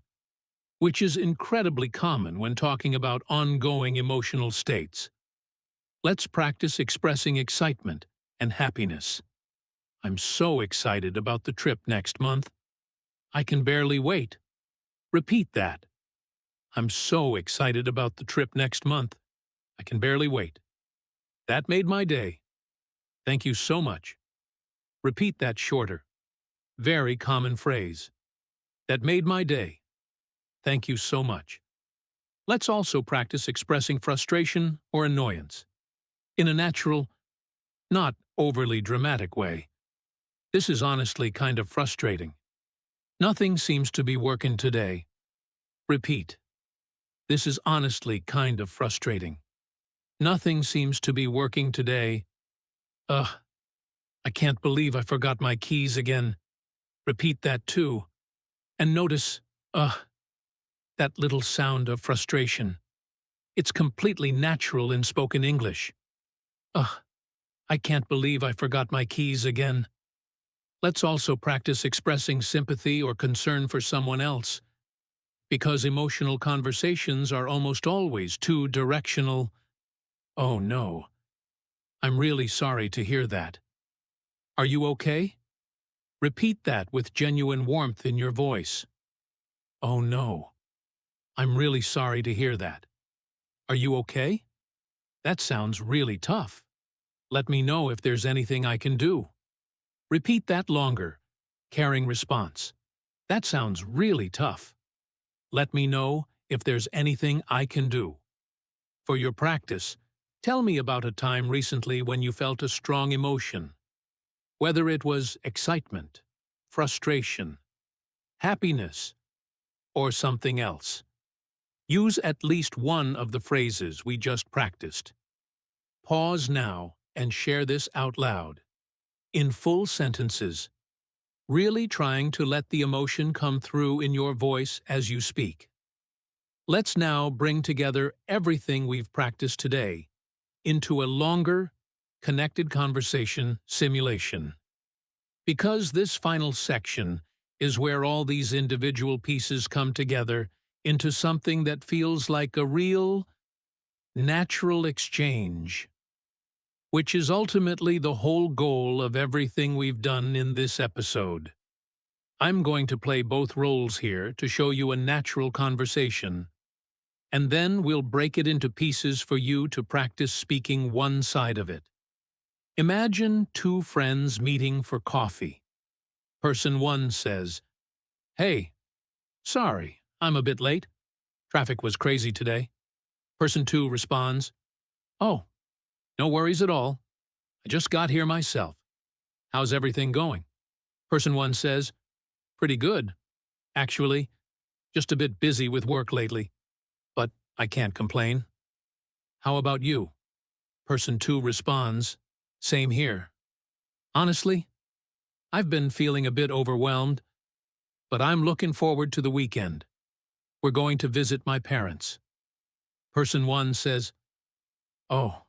which is incredibly common when talking about ongoing emotional states. Let's practice expressing excitement and happiness. I'm so excited about the trip next month. I can barely wait. Repeat that. I'm so excited about the trip next month. I can barely wait. That made my day. Thank you so much. Repeat that shorter. Very common phrase. That made my day. Thank you so much. Let's also practice expressing frustration or annoyance in a natural, not overly dramatic way. This is honestly kind of frustrating. Nothing seems to be working today. Repeat. This is honestly kind of frustrating. Nothing seems to be working today. Ugh, I can't believe I forgot my keys again. Repeat that too. And notice, that little sound of frustration. It's completely natural in spoken English. Ugh, I can't believe I forgot my keys again. Let's also practice expressing sympathy or concern for someone else, because emotional conversations are almost always two-directional. Oh no, I'm really sorry to hear that. Are you okay? Repeat that with genuine warmth in your voice. Oh no, I'm really sorry to hear that. Are you okay? That sounds really tough. Let me know if there's anything I can do. Repeat that longer. Caring response. That sounds really tough. Let me know if there's anything I can do. For your practice, tell me about a time recently when you felt a strong emotion, whether it was excitement, frustration, happiness, or something else. Use at least one of the phrases we just practiced. Pause now and share this out loud, in full sentences, really trying to let the emotion come through in your voice as you speak. Let's now bring together everything we've practiced today into a longer, connected conversation simulation. Because this final section is where all these individual pieces come together into something that feels like a real, natural exchange, which is ultimately the whole goal of everything we've done in this episode. I'm going to play both roles here to show you a natural conversation, and then we'll break it into pieces for you to practice speaking one side of it. Imagine two friends meeting for coffee. Person 1 says, "Hey, sorry, I'm a bit late. Traffic was crazy today." Person 2 responds, "Oh, no worries at all. I just got here myself. How's everything going?" Person 1 says, "Pretty good. Actually, just a bit busy with work lately, but I can't complain. How about you?" Person 2 responds, "Same here. Honestly, I've been feeling a bit overwhelmed, but I'm looking forward to the weekend. We're going to visit my parents." Person 1 says, "Oh,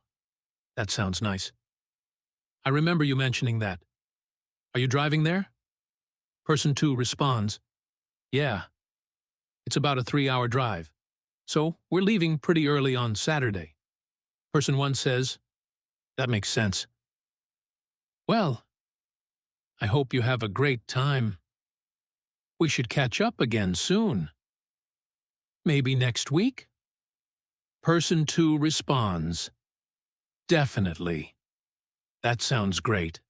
That sounds nice. I remember you mentioning that. Are you driving there? Person 2 responds, yeah, it's about a 3-hour drive. So we're leaving pretty early on Saturday. Person 1 says, that makes sense. Well, I hope you have a great time. We should catch up again soon. Maybe next week? Person 2 responds, definitely. That sounds great.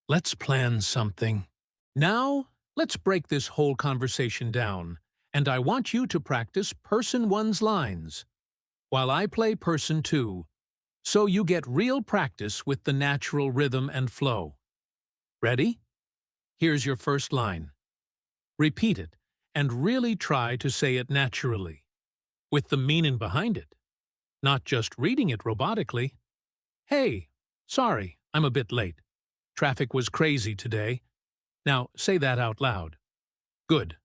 Let's plan something. Now, let's break this whole conversation down, and I want you to practice Person 1's lines, while I play Person 2, so you get real practice with the natural rhythm and flow. Ready? Here's your first line. Repeat it, and really try to say it naturally, with the meaning behind it, not just reading it robotically. Hey, sorry, I'm a bit late. Traffic was crazy today. Now, say that out loud. Good.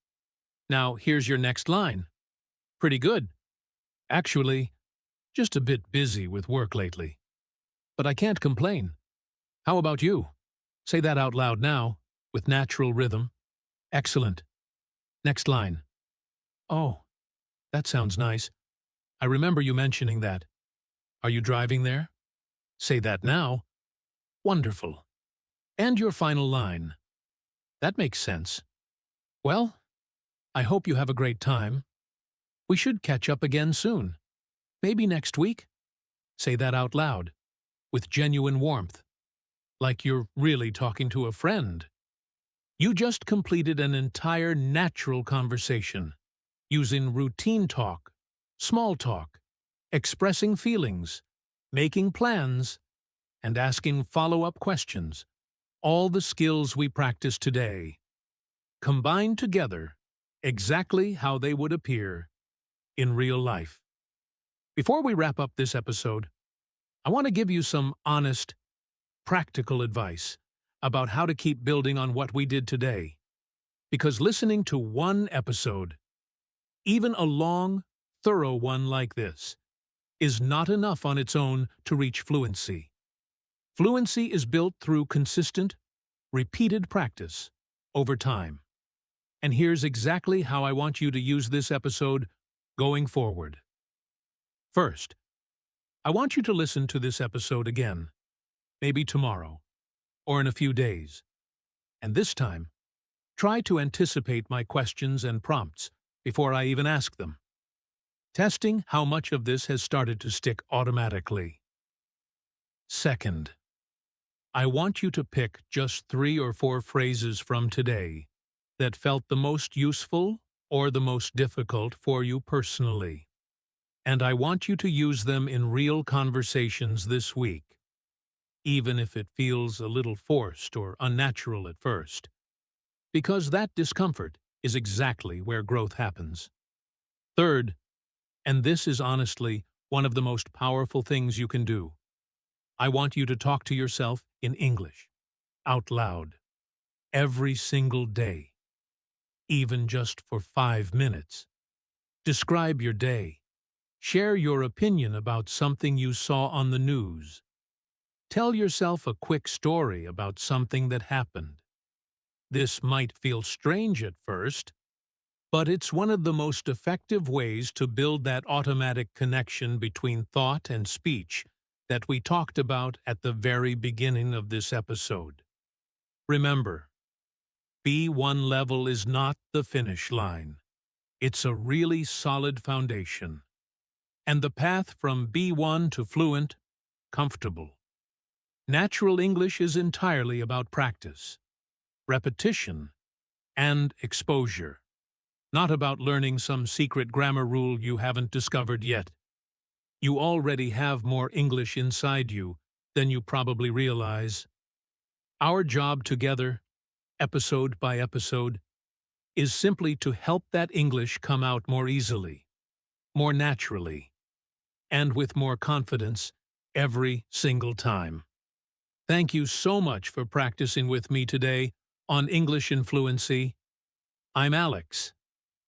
Now, here's your next line. Pretty good. Actually, just a bit busy with work lately. But I can't complain. How about you? Say that out loud now, with natural rhythm. Excellent. Next line. Oh, that sounds nice. I remember you mentioning that. Are you driving there? Say that now. Wonderful. And your final line. That makes sense. Well, I hope you have a great time. We should catch up again soon. Maybe next week? Say that out loud, with genuine warmth, like you're really talking to a friend. You just completed an entire natural conversation, using routine talk, small talk, expressing feelings, making plans, and asking follow-up questions. All the skills we practice today, combined together exactly how they would appear in real life. Before we wrap up this episode, I want to give you some honest, practical advice about how to keep building on what we did today. Because listening to one episode, even a long, thorough one like this, is not enough on its own to reach fluency. Fluency is built through consistent, repeated practice over time. And here's exactly how I want you to use this episode going forward. First, I want you to listen to this episode again, maybe tomorrow, or in a few days. And this time, try to anticipate my questions and prompts before I even ask them, testing how much of this has started to stick automatically. Second, I want you to pick just 3 or 4 phrases from today that felt the most useful or the most difficult for you personally. And I want you to use them in real conversations this week, even if it feels a little forced or unnatural at first, because that discomfort is exactly where growth happens. Third, and this is honestly one of the most powerful things you can do, I want you to talk to yourself in English, out loud, every single day, even just for 5 minutes. Describe your day. Share your opinion about something you saw on the news. Tell yourself a quick story about something that happened. This might feel strange at first, but it's one of the most effective ways to build that automatic connection between thought and speech that we talked about at the very beginning of this episode. Remember, B1 level is not the finish line. It's a really solid foundation. And the path from B1 to fluent, comfortable. Natural English is entirely about practice, repetition, and exposure, not about learning some secret grammar rule you haven't discovered yet. You already have more English inside you than you probably realize. Our job together, episode by episode, is simply to help that English come out more easily, more naturally, and with more confidence every single time. Thank you so much for practicing with me today on English in Fluency. I'm Alex,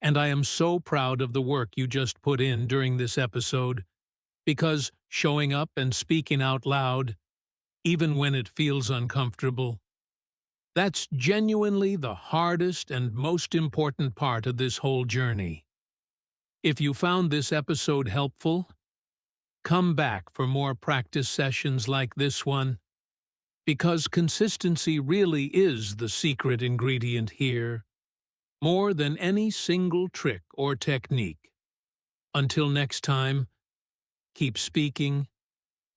and I am so proud of the work you just put in during this episode. Because showing up and speaking out loud, even when it feels uncomfortable, that's genuinely the hardest and most important part of this whole journey. If you found this episode helpful, come back for more practice sessions like this one, because consistency really is the secret ingredient here, more than any single trick or technique. Until next time, keep speaking,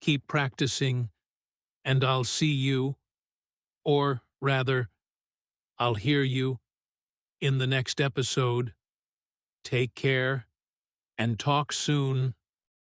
keep practicing, and I'll see you, or rather, I'll hear you, in the next episode. Take care, and talk soon.